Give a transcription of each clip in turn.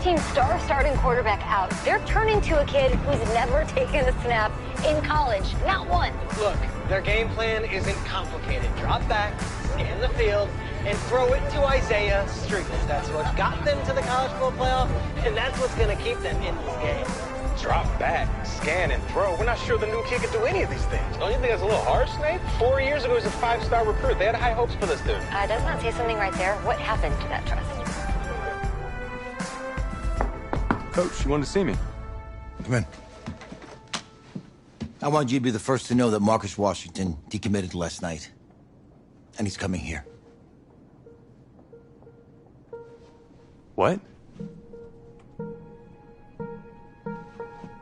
team's star starting quarterback out. They're turning to a kid who's never taken a snap in college. Not one. Look, their game plan isn't complicated. Drop back, scan the field, and throw it to Isaiah Street. That's what got them to the college football playoff, and that's what's going to keep them in this game. Drop back, scan, and throw. We're not sure the new kid can do any of these things. Don't you think that's a little harsh, Nate? 4 years ago, he was a 5-star recruit. They had high hopes for this dude. Does not say something right there. What happened to that trust? Coach, you wanted to see me? Come in. I want you to be the first to know that Marcus Washington decommitted last night. And he's coming here. What?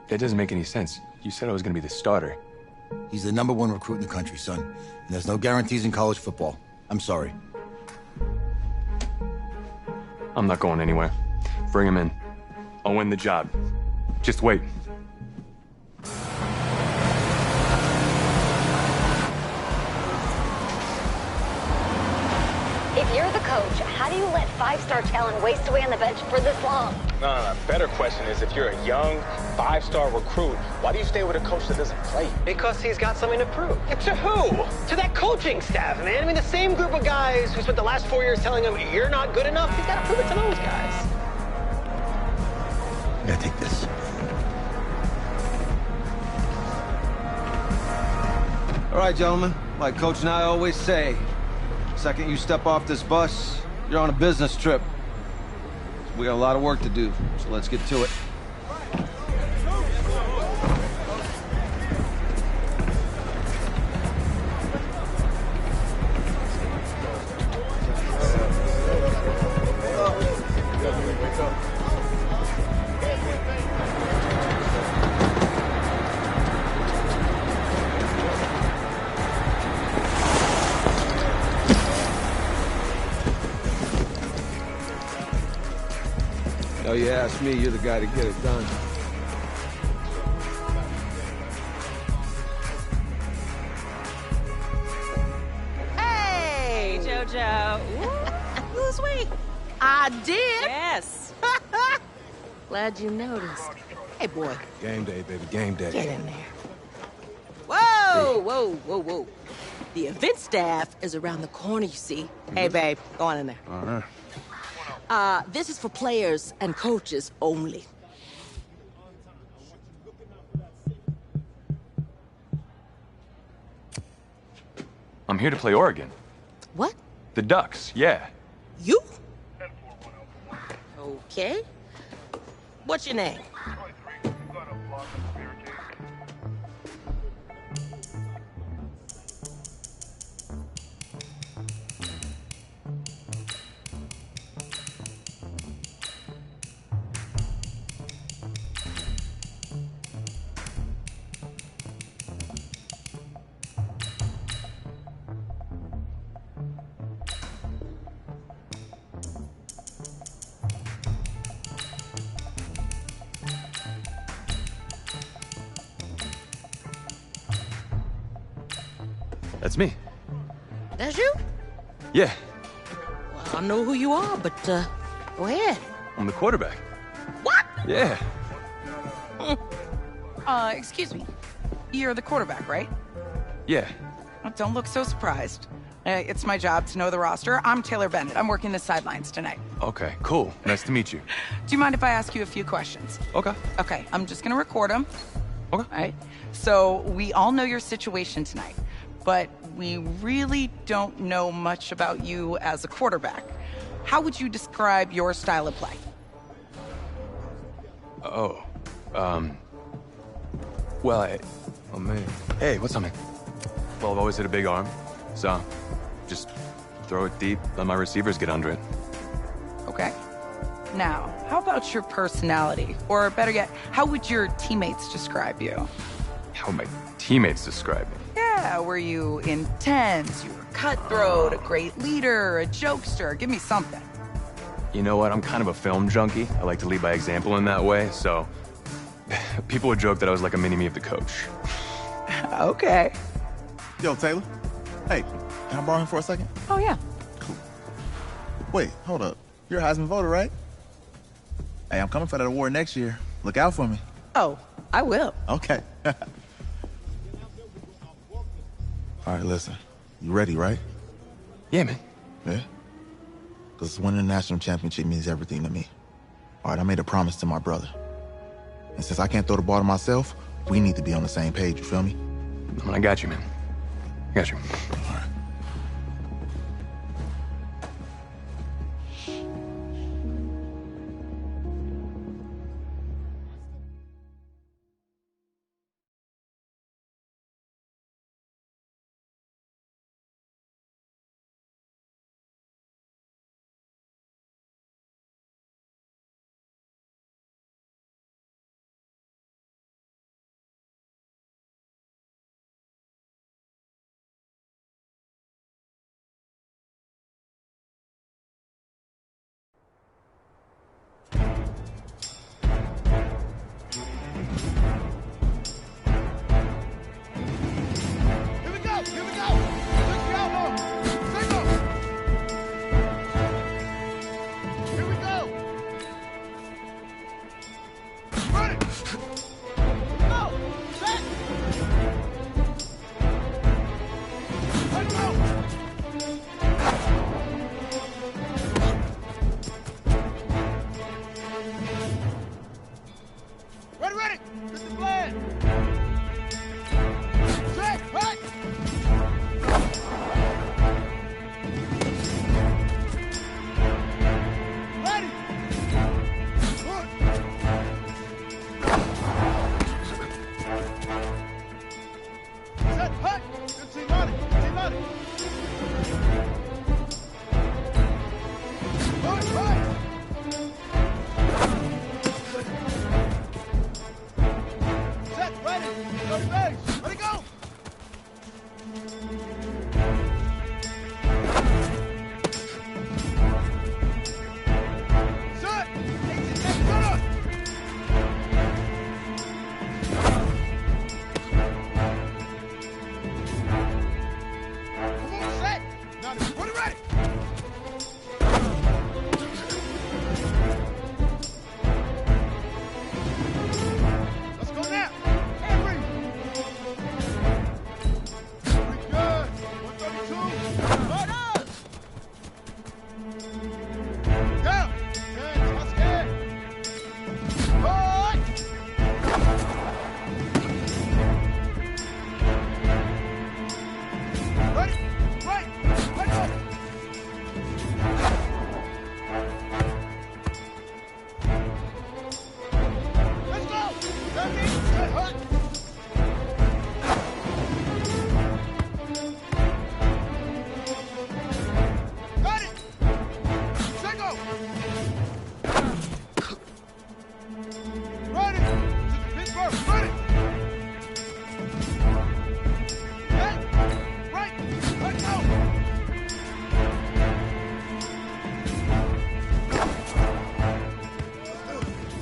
That doesn't make any sense. You said I was gonna be the starter. He's the #1 recruit in the country, son. And there's no guarantees in college football. I'm sorry. I'm not going anywhere. Bring him in. I'll win the job. Just wait. If you're the coach, how do you let 5-star talent waste away on the bench for this long? No. Better question is, if you're a young 5-star recruit, why do you stay with a coach that doesn't play? Because he's got something to prove. To who? To that coaching staff, man. I mean, the same group of guys who spent the last 4 years telling him, you're not good enough, he's got to prove it to those guys. Yeah, take this. All right, gentlemen. Like Coach and I always say, second you step off this bus, you're on a business trip. We got a lot of work to do, so let's get to it. Oh, you ask me, you're the guy to get it done. Hey, JoJo. Lose weight. I did. Yes. Glad you noticed. Hey, boy. Game day, baby, game day. Get in there. Whoa. The event staff is around the corner, you see. Hey, babe, go on in there. All right. This is for players and coaches only. I'm here to play Oregon. What? The Ducks, yeah. You? Okay. What's your name? That's me. That's you? Yeah, Well, I don't know who you are, but, go ahead. I'm the quarterback. What? Yeah. Excuse me. You're the quarterback, right? Yeah. Well, don't look so surprised. It's my job to know the roster. I'm Taylor Bennett. I'm working the sidelines tonight. Okay, cool. Nice to meet you. Do you mind if I ask you a few questions? Okay. Okay, I'm just gonna record them. Okay. All right. So we all know your situation tonight, but we really don't know much about you as a quarterback. How would you describe your style of play? Oh, well, oh man. Hey, what's up, man? Well, I've always had a big arm, so just throw it deep, let my receivers get under it. Okay. Now, how about your personality? Or better yet, how would your teammates describe you? How would my teammates describe me? Yeah, were you intense? You were cutthroat, a great leader, a jokester? Give me something. You know what? I'm kind of a film junkie. I like to lead by example in that way, so people would joke that I was like a mini-me of the coach. Okay. Yo, Taylor. Hey, can I borrow him for a second? Oh, yeah. Cool. Wait, hold up. You're a Heisman voter, right? Hey, I'm coming for that award next year. Look out for me. Oh, I will. Okay. All right, listen. You ready, right? Yeah, man. Yeah? Because winning the national championship means everything to me. All right, I made a promise to my brother. And since I can't throw the ball to myself, we need to be on the same page, you feel me? I got you, man. I got you. All right.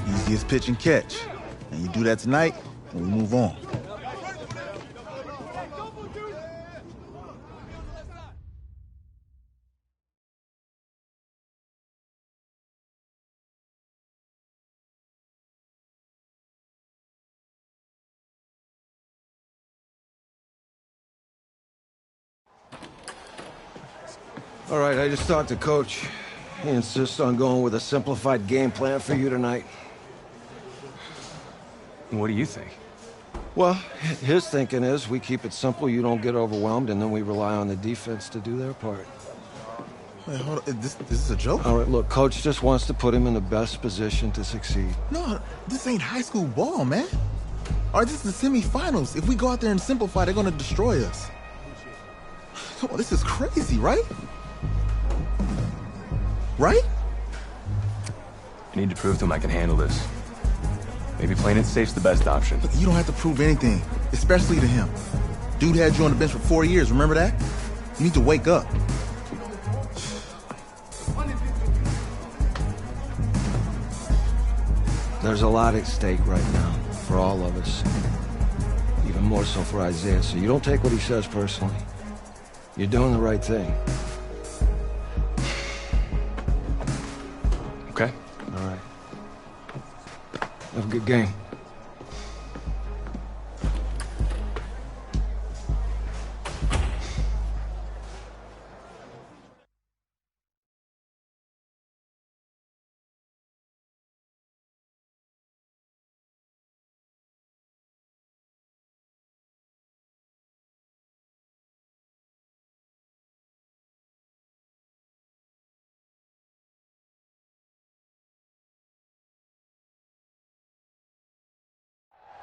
Easiest pitch and catch. And you do that tonight, and we move on. All right, I just talked to Coach. He insists on going with a simplified game plan for you tonight. What do you think? Well, his thinking is we keep it simple, you don't get overwhelmed, and then we rely on the defense to do their part. Wait, hold on. This is a joke? All right, look, Coach just wants to put him in the best position to succeed. No, this ain't high school ball, man. All right, this is the semifinals. If we go out there and simplify, they're gonna destroy us. Come on, this is crazy, right? Right? I need to prove to him I can handle this. Maybe playing it safe's the best option. Look, you don't have to prove anything, especially to him. Dude had you on the bench for 4 years, remember that? You need to wake up. There's a lot at stake right now, for all of us. Even more so for Isaiah, so you don't take what he says personally. You're doing the right thing. Okay. All right. Have a good game.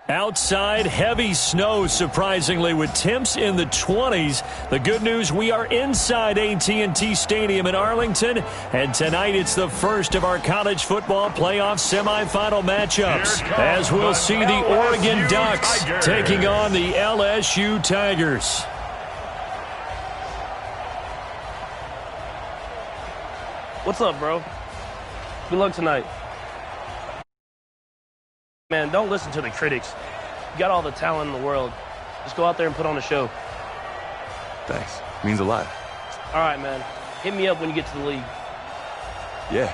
Outside, heavy snow, surprisingly, with temps in the 20s. The good news, we are inside AT&T Stadium in Arlington, and tonight it's the first of our college football playoff semifinal matchups, as we'll see the Oregon Ducks taking on the LSU Tigers. What's up, bro? Good luck tonight. Man, don't listen to the critics. You got all the talent in the world. Just go out there and put on a show. Thanks. Means a lot. All right, man. Hit me up when you get to the league. Yeah.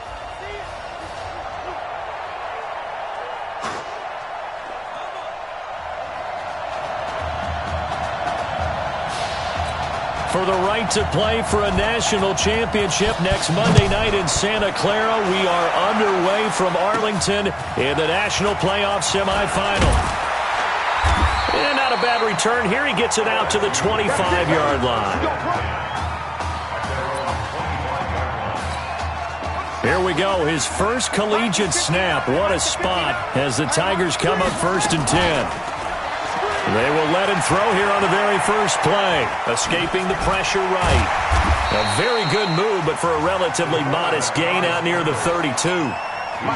For the right to play for a national championship next Monday night in Santa Clara, we are underway from Arlington in the national playoff semifinal. And not a bad return here. He gets it out to the 25-yard line. Here we go. His first collegiate snap. What a spot as the Tigers come up 1st and 10. They will let him throw here on the very first play, escaping the pressure right. A very good move, but for a relatively modest gain out near the 32.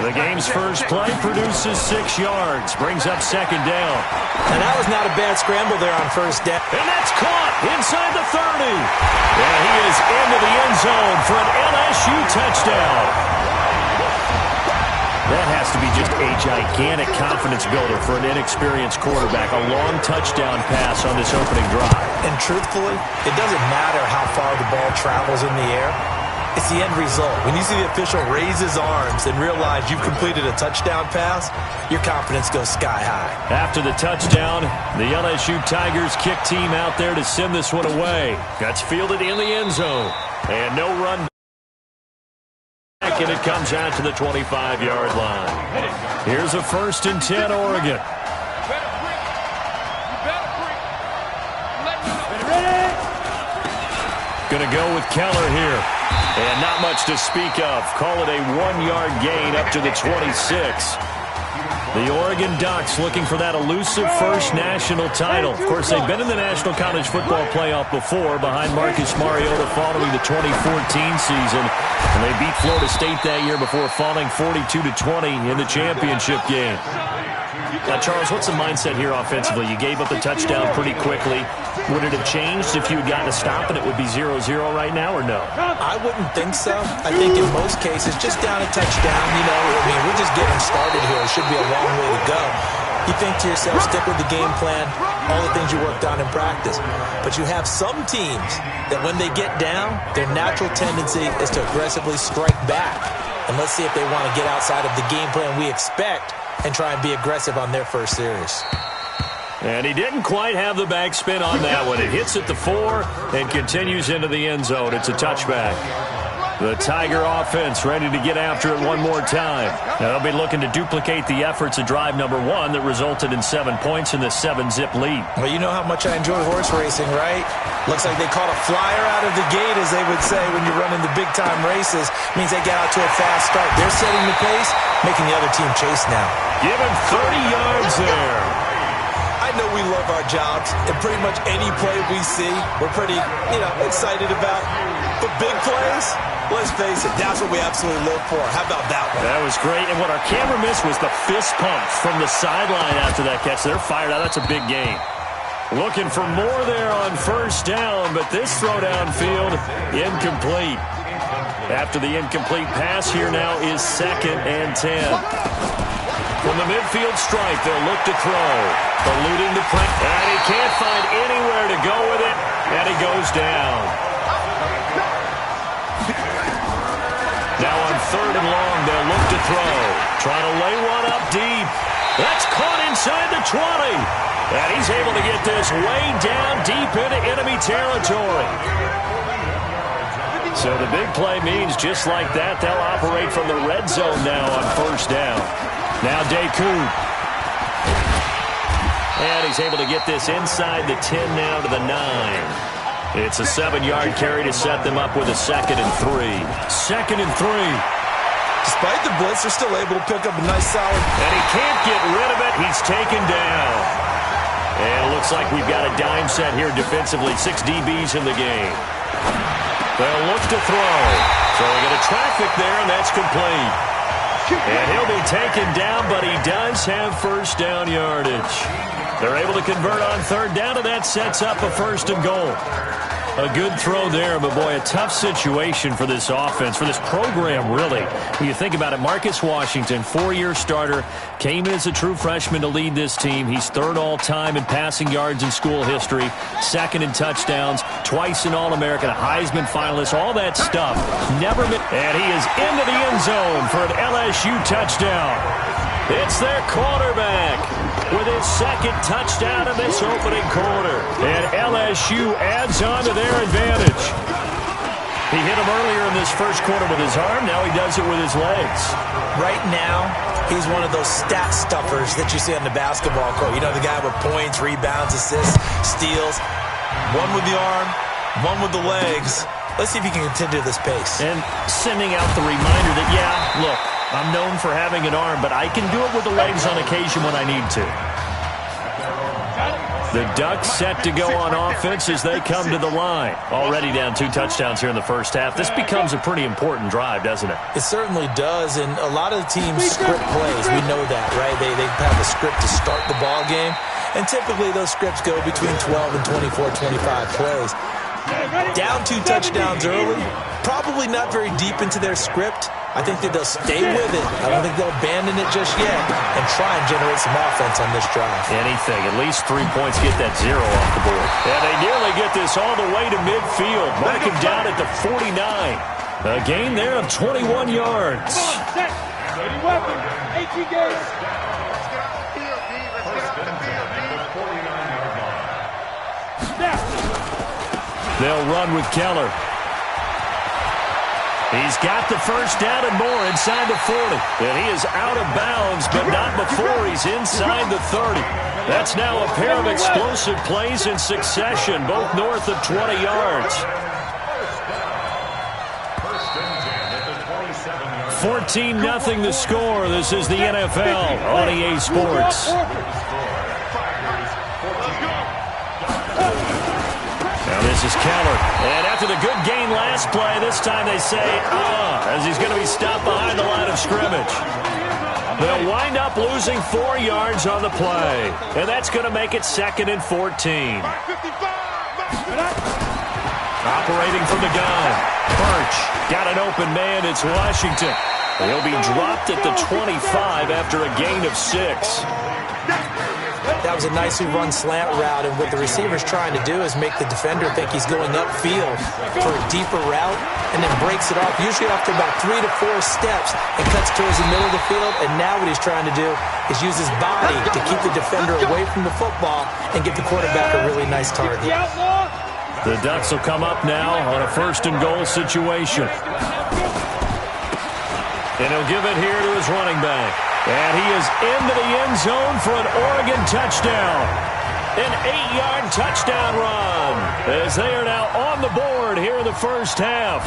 The game's first play produces 6 yards, brings up 2nd down. And that was not a bad scramble there on 1st down. And that's caught inside the 30. And he is into the end zone for an LSU touchdown. That has to be just a gigantic confidence builder for an inexperienced quarterback. A long touchdown pass on this opening drive. And truthfully, it doesn't matter how far the ball travels in the air. It's the end result. When you see the official raise his arms and realize you've completed a touchdown pass, your confidence goes sky high. After the touchdown, the LSU Tigers kick team out there to send this one away. That's fielded in the end zone. And no run. And it comes out to the 25-yard line. Here's a 1st and 10, Oregon. Going to go with Keller here. And not much to speak of. Call it a 1-yard gain up to the 26. The Oregon Ducks looking for that elusive first national title. Of course, they've been in the National College Football Playoff before behind Marcus Mariota following the 2014 season. And they beat Florida State that year before falling 42-20 in the championship game. Now, Charles, what's the mindset here offensively? You gave up a touchdown pretty quickly. Would it have changed if you had gotten a stop and it would be 0-0 right now, or no? I wouldn't think so. I think in most cases, just down a touchdown, you know, I mean, we're just getting started here. It should be a long way to go. You think to yourself, stick with the game plan, all the things you worked on in practice. But you have some teams that when they get down, their natural tendency is to aggressively strike back. And let's see if they want to get outside of the game plan we expect and try and be aggressive on their first series. And he didn't quite have the backspin on that one. It hits at the 4 and continues into the end zone. It's a touchback. The Tiger offense ready to get after it one more time. Now they'll be looking to duplicate the efforts of drive number 1 that resulted in 7 points in the 7-zip lead. Well, you know how much I enjoy horse racing, right? Looks like they caught a flyer out of the gate, as they would say when you're running the big-time races. Means they get out to a fast start. They're setting the pace, making the other team chase now. Give him 30 yards there. I know we love our jobs, and pretty much any play we see, we're pretty, excited about. But big plays, let's face it, that's what we absolutely live for. How about that one? That was great, and what our camera missed was the fist pump from the sideline after that catch. They're fired out. That's a big gain. Looking for more there on 1st down, but this throw downfield, incomplete. After the incomplete pass, here now is 2nd and 10. From the midfield stripe, they'll look to throw. Eluding the press. And he can't find anywhere to go with it, and he goes down. Now on 3rd and long, they'll look to throw. Trying to lay one up deep. That's caught inside the 20. And he's able to get this way down deep into enemy territory. So the big play means just like that, they'll operate from the red zone now on first down. Now Yoooo. And he's able to get this inside the 10 now to the 9. It's a 7-yard carry to set them up with a 2nd and 3. 2nd and 3. Despite the blitz, they're still able to pick up a nice solid. And he can't get rid of it. He's taken down. And it looks like we've got a dime set here defensively. 6 DBs in the game. They'll look to throw. So they get a traffic there, and that's complete. And he'll be taken down, but he does have first down yardage. They're able to convert on 3rd down, and that sets up a 1st and goal. A good throw there, but boy, a tough situation for this offense, for this program, really. When you think about it, Marcus Washington, 4-year starter, came in as a true freshman to lead this team. He's 3rd all-time in passing yards in school history, 2nd in touchdowns, twice an All-American, a Heisman finalist, all that stuff. Never been. And he is into the end zone for an LSU touchdown. It's their quarterback with his 2nd touchdown in this opening quarter. And LSU adds on to their advantage. He hit him earlier in this first quarter with his arm. Now he does it with his legs. Right now, he's one of those stat stuffers that you see on the basketball court. You know, the guy with points, rebounds, assists, steals. One with the arm, one with the legs. Let's see if he can continue this pace. And sending out the reminder that, yeah, look, I'm known for having an arm, but I can do it with the legs on occasion when I need to. The Ducks set to go on offense as they come to the line. Already down 2 touchdowns here in the first half. This becomes a pretty important drive, doesn't it? It certainly does, and a lot of the teams script plays. We know that, right? They have a script to start the ball game, and typically those scripts go between 12 and 24, 25 plays. Down 2 touchdowns early, probably not very deep into their script. I think that they'll stay with it. I don't think they'll abandon it just yet and try and generate some offense on this drive. Anything. At least 3 points, get that 0 off the board. And they nearly get this all the way to midfield. Mark him down at the 49. A gain there of 21 yards. They'll run with Keller. He's got the first down and more inside the 40. And he is out of bounds, but not before he's inside the 30. That's now a pair of explosive plays in succession, both north of 20 yards. 14-0 the score. This is the NFL on EA Sports. Now this is Keller. And after the good gain last play, this time they say, as he's going to be stopped behind the line of scrimmage. They'll wind up losing 4 yards on the play. And that's going to make it 2nd and 14. Operating from the gun. Birch got an open man. It's Washington. He'll be dropped at the 25 after a gain of 6. That was a nicely run slant route, and what the receiver's trying to do is make the defender think he's going upfield for a deeper route, and then breaks it off, usually after about 3 to 4 steps, and cuts towards the middle of the field. And now what he's trying to do is use his body to keep the defender away from the football and give the quarterback a really nice target. The Ducks will come up now on a 1st and goal situation. And he'll give it here to his running back. And he is into the end zone for an Oregon touchdown. An 8-yard touchdown run as they are now on the board here in the first half.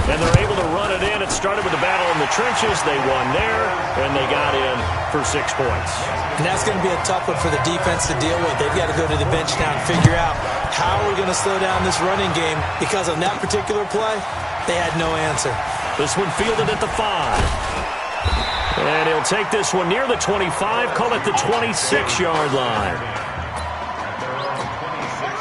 And they're able to run it in. It started with a battle in the trenches. They won there, and they got in for 6 points. And that's going to be a tough one for the defense to deal with. They've got to go to the bench now and figure out how we're going to slow down this running game, because on that particular play, they had no answer. This one fielded at the 5. And he'll take this one near the 25, call it the 26-yard line.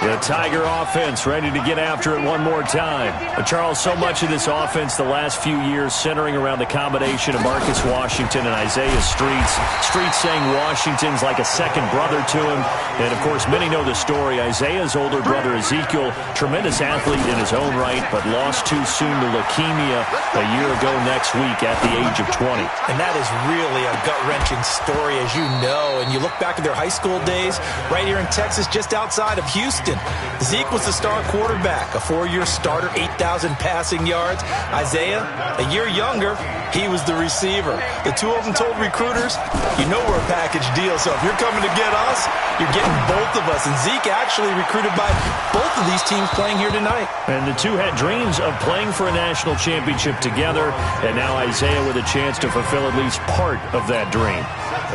The Tiger offense ready to get after it one more time. Charles, so much of this offense the last few years centering around the combination of Marcus Washington and Isaiah Streets. Streets saying Washington's like a second brother to him. And, of course, many know the story. Isaiah's older brother, Ezekiel, tremendous athlete in his own right, but lost too soon to leukemia a year ago next week at the age of 20. And that is really a gut-wrenching story, as you know. And you look back at their high school days right here in Texas, just outside of Houston. Zeke was the star quarterback, a 4-year starter, 8,000 passing yards. Isaiah, a year younger, he was the receiver. The two of them told recruiters, you know we're a package deal, so if you're coming to get us, you're getting both of us. And Zeke actually recruited by both of these teams playing here tonight. And the two had dreams of playing for a national championship together, and now Isaiah with a chance to fulfill at least part of that dream.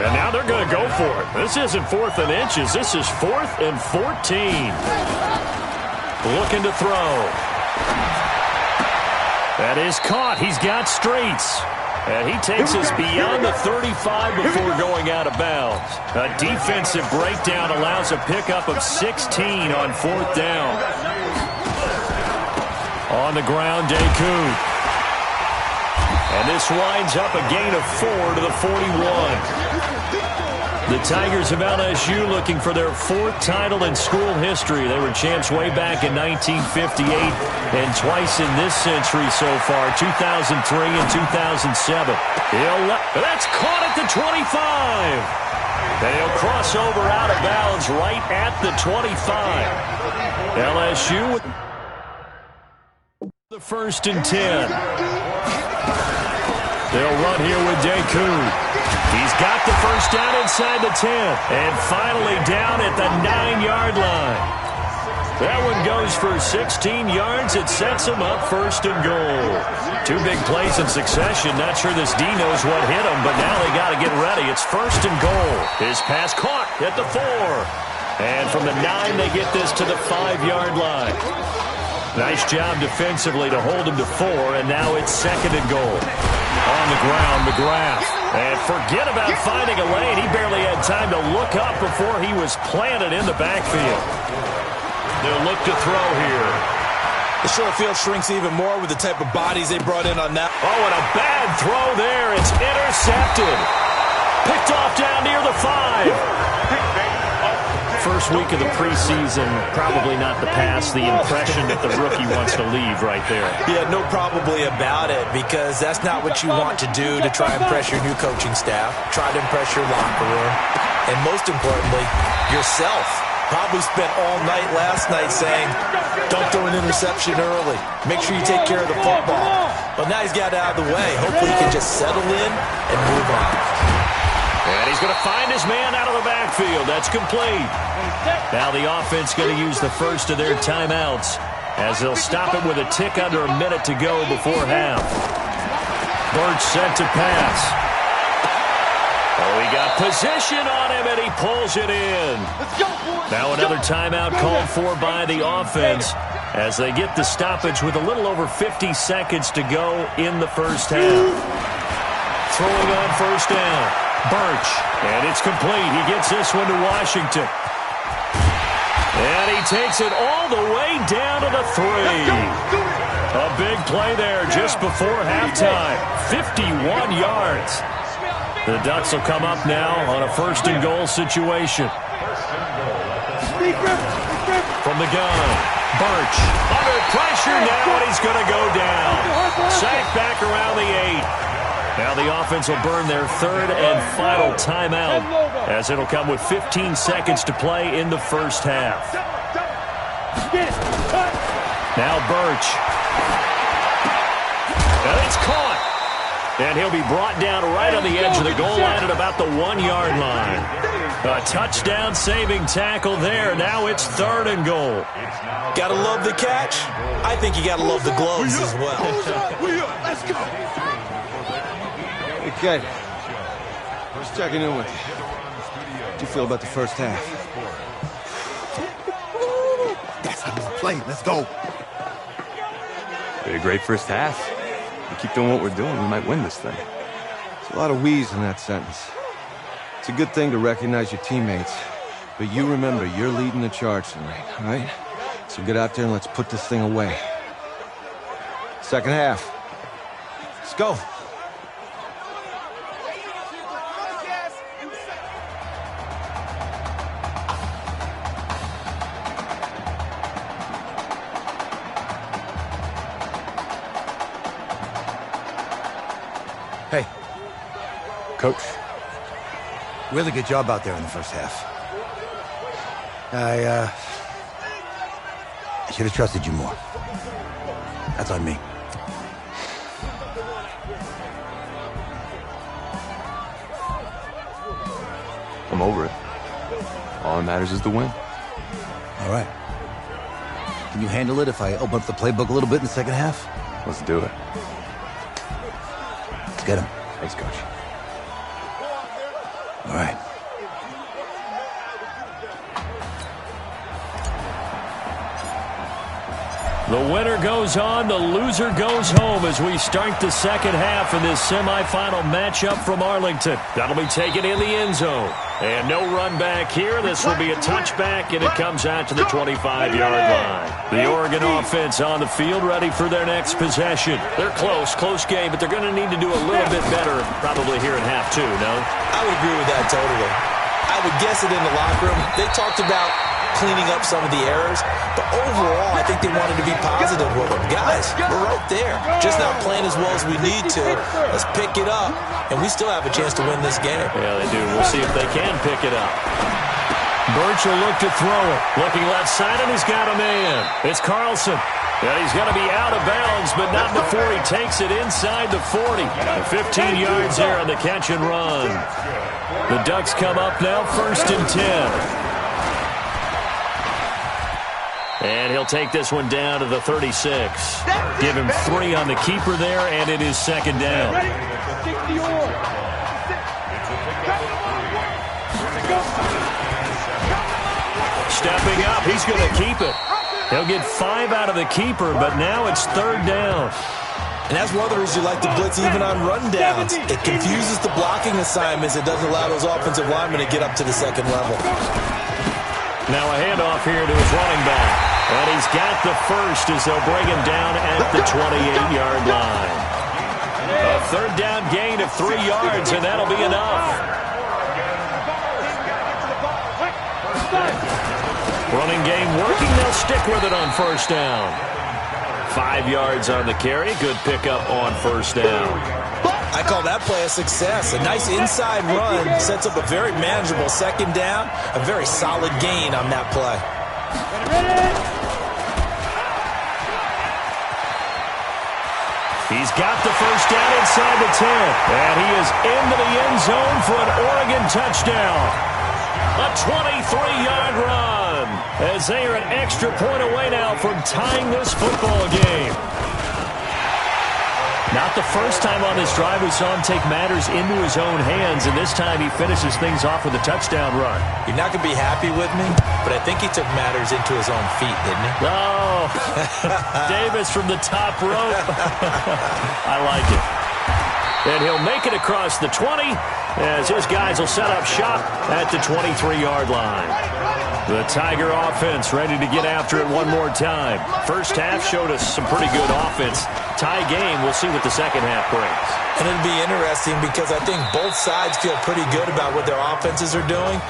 And now they're going to go for it. This isn't 4th and inches. This is 4th and 14. Looking to throw. That is caught. He's got Streets. And he takes us beyond the 35 before going out of bounds. A defensive breakdown allows a pickup of 16 on 4th down. On the ground, Deku. And this winds up a gain of 4 to the 41. The Tigers of LSU looking for their 4th title in school history. They were champs way back in 1958 and twice in this century so far, 2003 and 2007. That's caught at the 25. They'll cross over out of bounds right at the 25. LSU with the 1st and 10. They'll run here with Deku. He's got the first down inside the 10. And finally down at the 9-yard line. That one goes for 16 yards. It sets him up 1st and goal. 2 big plays in succession. Not sure this D knows what hit him, but now they got to get ready. It's 1st and goal. His pass caught at the 4. And from the 9, they get this to the 5-yard line. Nice job defensively to hold him to 4, and now it's 2nd and goal. On the ground, McGrath. And forget about finding a lane. He barely had time to look up before he was planted in the backfield. They'll look to throw here. The short field shrinks even more with the type of bodies they brought in on that. Oh, and a bad throw there. It's intercepted. Picked off down near the 5. First week of the preseason, probably not the pass, the impression that the rookie wants to leave right there. Yeah, no probably about it, because that's not what you want to do to try and impress your new coaching staff, try to impress your locker room, and most importantly, yourself. Probably spent all night last night saying, don't throw an interception early. Make sure you take care of the football. But now he's got it out of the way. Hopefully he can just settle in and move on. And he's going to find his man out of the backfield. That's complete. Now the offense going to use the first of their timeouts as they'll stop it with a tick under a minute to go before half. Birch sent to pass. Oh, he got position on him, and he pulls it in. Now another timeout called for by the offense as they get the stoppage with a little over 50 seconds to go in the first half. Throwing on 1st down. Birch, and it's complete. He gets this one to Washington. And he takes it all the way down to the 3. A big play there just before halftime. 51 yards. The Ducks will come up now on a 1st and goal situation. From the gun, Birch under pressure now, and he's going to go down. Sacked back around the 8. Now the offense will burn their 3rd and final timeout as it'll come with 15 seconds to play in the first half. Now Birch. And it's caught. And he'll be brought down right on the edge of the goal line at about the 1-yard line. A touchdown saving tackle there. Now it's 3rd and goal. Gotta love the catch. I think you gotta love the gloves as well. Let's go. Okay. Just checking in with you. How'd you feel about the first half? That's how we play. Let's go. We had a great first half. If we keep doing what we're doing, we might win this thing. There's a lot of we's in that sentence. It's a good thing to recognize your teammates. But you remember, you're leading the charge tonight, all right? So get out there and let's put this thing away. Second half. Let's go. Hey. Coach. Really good job out there in the first half. I should have trusted you more. That's on me. I'm over it. All that matters is the win. All right. Can you handle it if I open up the playbook a little bit in the second half? Let's do it. Let's get him. Thanks, Coach. All right. The winner goes on, the loser goes home as we start the second half in this semifinal matchup from Arlington. That'll be taken in the end zone. And no run back here. This will be a touchback, and it comes out to the 25-yard line. The Oregon offense on the field ready for their next possession. They're close game, but they're going to need to do a little bit better probably here in half two, no? I would agree with that totally. I would guess it in the locker room. They talked about cleaning up some of the errors, but overall, I think they wanted to be positive with them. Guys, we're right there. Just not playing as well as we need to. Let's pick it up, and we still have a chance to win this game. Yeah, they do. We'll see if they can pick it up. Birch will look to throw it. Looking left side, and he's got a man. It's Carlson. And he's going to be out of bounds, but not before he takes it inside the 40. 15 yards there on the catch and run. The Ducks come up now, 1st and 10. And he'll take this one down to the 36. Give him 3 on the keeper there, and it is second down. Stepping up, he's going to keep it. He'll get 5 out of the keeper, but now it's 3rd down. And that's one of the reasons you like to blitz even on rundowns. It confuses the blocking assignments. It doesn't allow those offensive linemen to get up to the second level. Now a handoff here to his running back. And he's got the first as they'll bring him down at the 28-yard line. A 3rd down gain of 3 yards, and that'll be enough. Running game working. They'll stick with it on 1st down. 5 yards on the carry. Good pickup on 1st down. I call that play a success. A nice inside run sets up a very manageable 2nd down. A very solid gain on that play. He's got the 1st down inside the 10. And he is into the end zone for an Oregon touchdown. A 23-yard run as they are an extra point away now from tying this football game. Not the first time on this drive we saw him take matters into his own hands, and this time he finishes things off with a touchdown run. You're not going to be happy with me, but I think he took matters into his own feet, didn't he? Oh, Davis from the top rope. I like it. And he'll make it across the 20 as his guys will set up shop at the 23-yard line. The Tiger offense ready to get after it one more time. First half showed us some pretty good offense. Tie game, we'll see what the second half brings. And it'll be interesting because I think both sides feel pretty good about what their offenses are doing.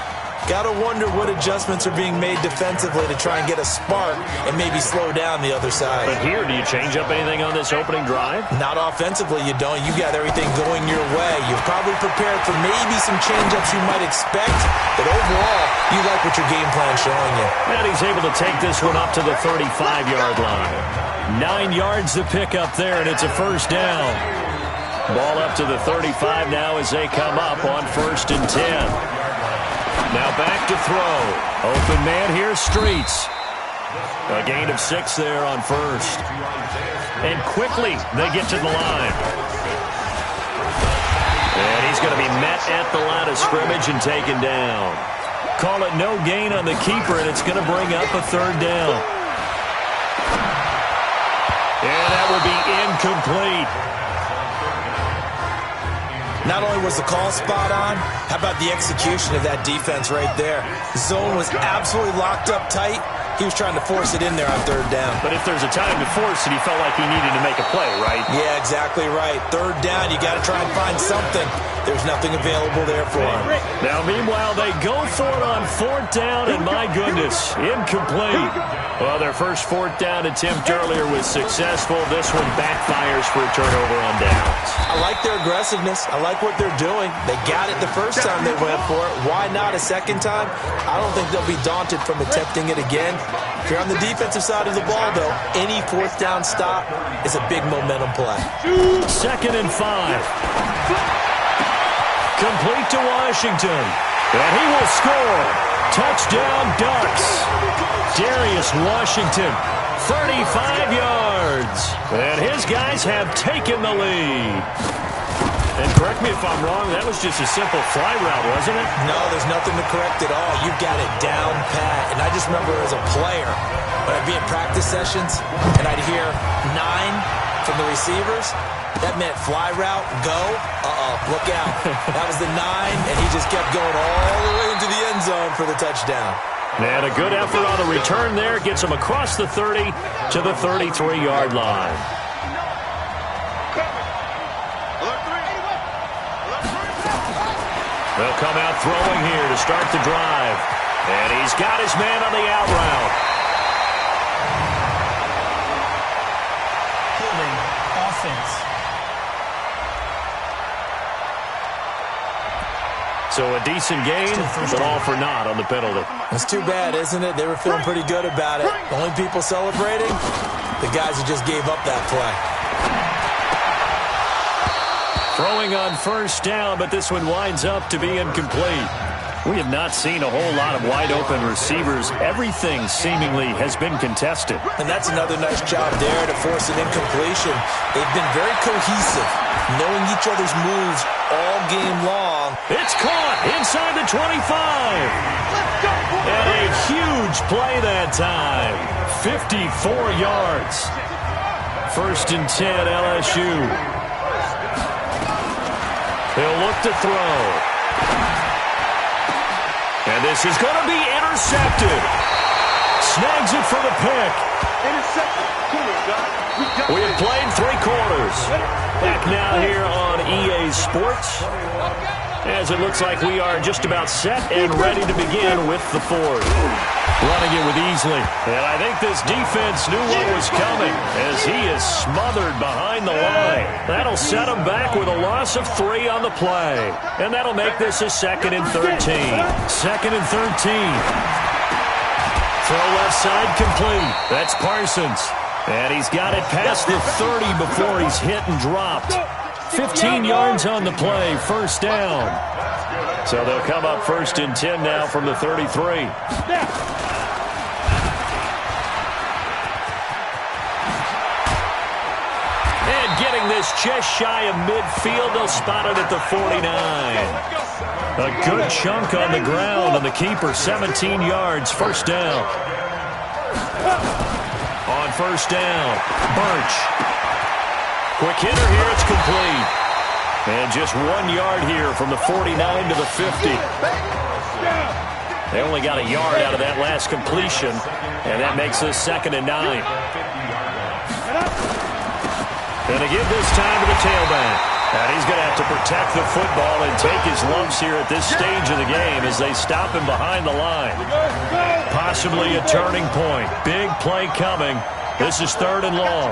Gotta wonder what adjustments are being made defensively to try and get a spark and maybe slow down the other side. But here, do you change up anything on this opening drive? Not offensively, you don't. You got everything going your way. You're probably prepared for maybe some change-ups you might expect, but overall, you like what your game plan's showing you. And he's able to take this one up to the 35-yard line. 9 yards to pick up there, and it's a 1st down. Ball up to the 35 now as they come up on 1st and 10. Now back to throw. Open man here, Streets. A gain of 6 there on 1st. And quickly they get to the line. And he's going to be met at the line of scrimmage and taken down. Call it no gain on the keeper, and it's going to bring up a 3rd down. And that will be incomplete. Not only was the call spot on, how about the execution of that defense right there? The zone was absolutely locked up tight. He was trying to force it in there on third down. But if there's a time to force it, he felt like he needed to make a play, right? Yeah, exactly right. Third down, you got to try and find something. There's nothing available there for him. Now, meanwhile, they go for it on fourth down, and my goodness, incomplete. Well, their first fourth down attempt earlier was successful. This one backfires for a turnover on downs. I like their aggressiveness. I like what they're doing. They got it the first time they went for it. Why not a second time? I don't think they'll be daunted from attempting it again. If you're on the defensive side of the ball, though, any fourth down stop is a big momentum play. 2nd and 5. Complete to Washington. And he will score. Touchdown, Ducks. Darius Washington, 35 yards. And his guys have taken the lead. And correct me if I'm wrong, that was just a simple fly route, wasn't it? No, there's nothing to correct at all. You got it down pat. And I just remember as a player, when I'd be in practice sessions, and I'd hear 9 from the receivers, that meant fly route, go, look out. That was the 9, and he just kept going all the way into the end zone for the touchdown. And a good effort on the return there gets him across the 30 to the 33-yard line. They'll come out throwing here to start the drive. And he's got his man on the out route. Holding offense. So a decent gain, but all for naught on the penalty. It's too bad, isn't it? They were feeling pretty good about it. The only people celebrating, the guys who just gave up that play. Throwing on first down, but this one winds up to be incomplete. We have not seen a whole lot of wide-open receivers. Everything seemingly has been contested. And that's another nice job there to force an incompletion. They've been very cohesive, knowing each other's moves all game long. It's caught inside the 25. And a huge play that time. 54 yards. 1st and 10, LSU. They'll look to throw. And this is going to be intercepted. Snags it for the pick. We have played 3 quarters. Back now here on EA Sports. As it looks like we are just about set and ready to begin with the 4th. Running it with Easley. And I think this defense knew what was coming as he is smothered behind the line. That'll set him back with a loss of 3 on the play. And that'll make this a 2nd and 13. 2nd and 13. Throw left side complete. That's Parsons. And he's got it past the 30 before he's hit and dropped. 15 yards on the play, 1st down. So they'll come up 1st and 10 now from the 33. And getting this just shy of midfield, they'll spot it at the 49. A good chunk on the ground, and the keeper 17 yards, 1st down. On 1st down, Birch. Quick hitter here, it's complete. And just 1 yard here from the 49 to the 50. They only got a yard out of that last completion, and that makes this 2nd and 9. And to give this time to the tailback. And he's going to have to protect the football and take his lumps here at this stage of the game as they stop him behind the line. Possibly a turning point. Big play coming. This is 3rd and long.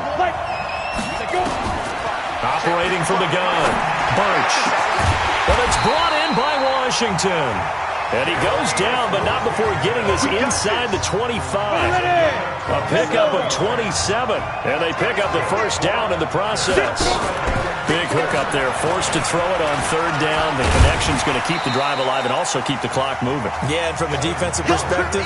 Operating from the gun. Birch. But it's brought in by Washington. And he goes down, but not before getting us inside the 25. A pickup of 27. And they pick up the 1st down in the process. Big hookup there, forced to throw it on 3rd down. The connection's going to keep the drive alive and also keep the clock moving. Yeah, and from a defensive perspective,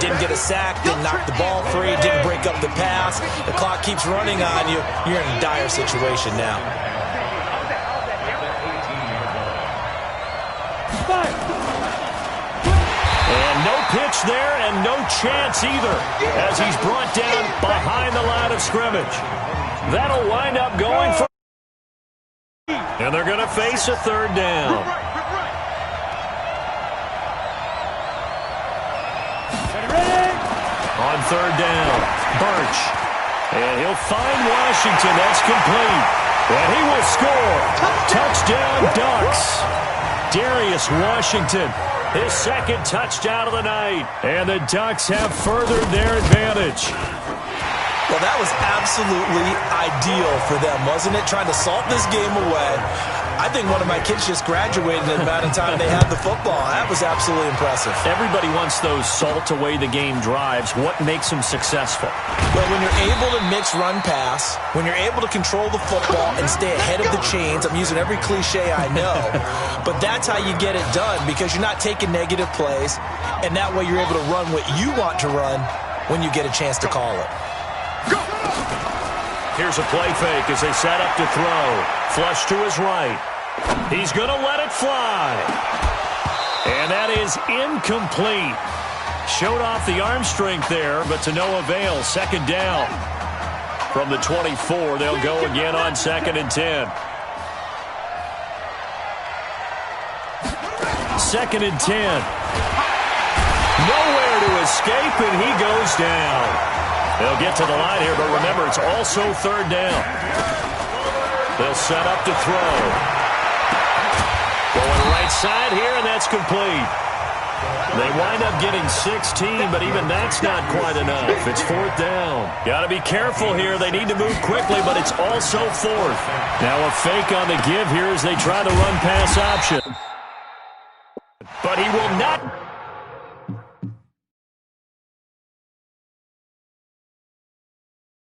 didn't get a sack, didn't knock the ball free, didn't break up the pass. The clock keeps running on you. You're in a dire situation now. And no pitch there and no chance either as he's brought down behind the line of scrimmage. That'll wind up going for And they're going to face a third down. On third down, Birch. And he'll find Washington. That's complete. And he will score. Touchdown, Ducks. Darius Washington, his second touchdown of the night. And the Ducks have furthered their advantage. Well, that was absolutely ideal for them, wasn't it? Trying to salt this game away. I think one of my kids just graduated in the amount of time they had the football. That was absolutely impressive. Everybody wants those salt-away-the-game drives. What makes them successful? Well, when you're able to mix run-pass, when you're able to control the football and stay ahead of the chains, I'm using every cliche I know, but that's how you get it done because you're not taking negative plays, and that way you're able to run what you want to run when you get a chance to call it. Here's a play fake as they set up to throw. Flush to his right. He's going to let it fly. And that is incomplete. Showed off the arm strength there, but to no avail. Second down. From the 24, they'll go again on 2nd and 10. 2nd and 10. Nowhere to escape, and he goes down. They'll get to the line here, but remember, it's also third down. They'll set up to throw. Going right side here, and that's complete. They wind up getting 16, but even that's not quite enough. It's 4th down. Got to be careful here. They need to move quickly, but it's also 4th. Now a fake on the give here as they try the run-pass option. But he will not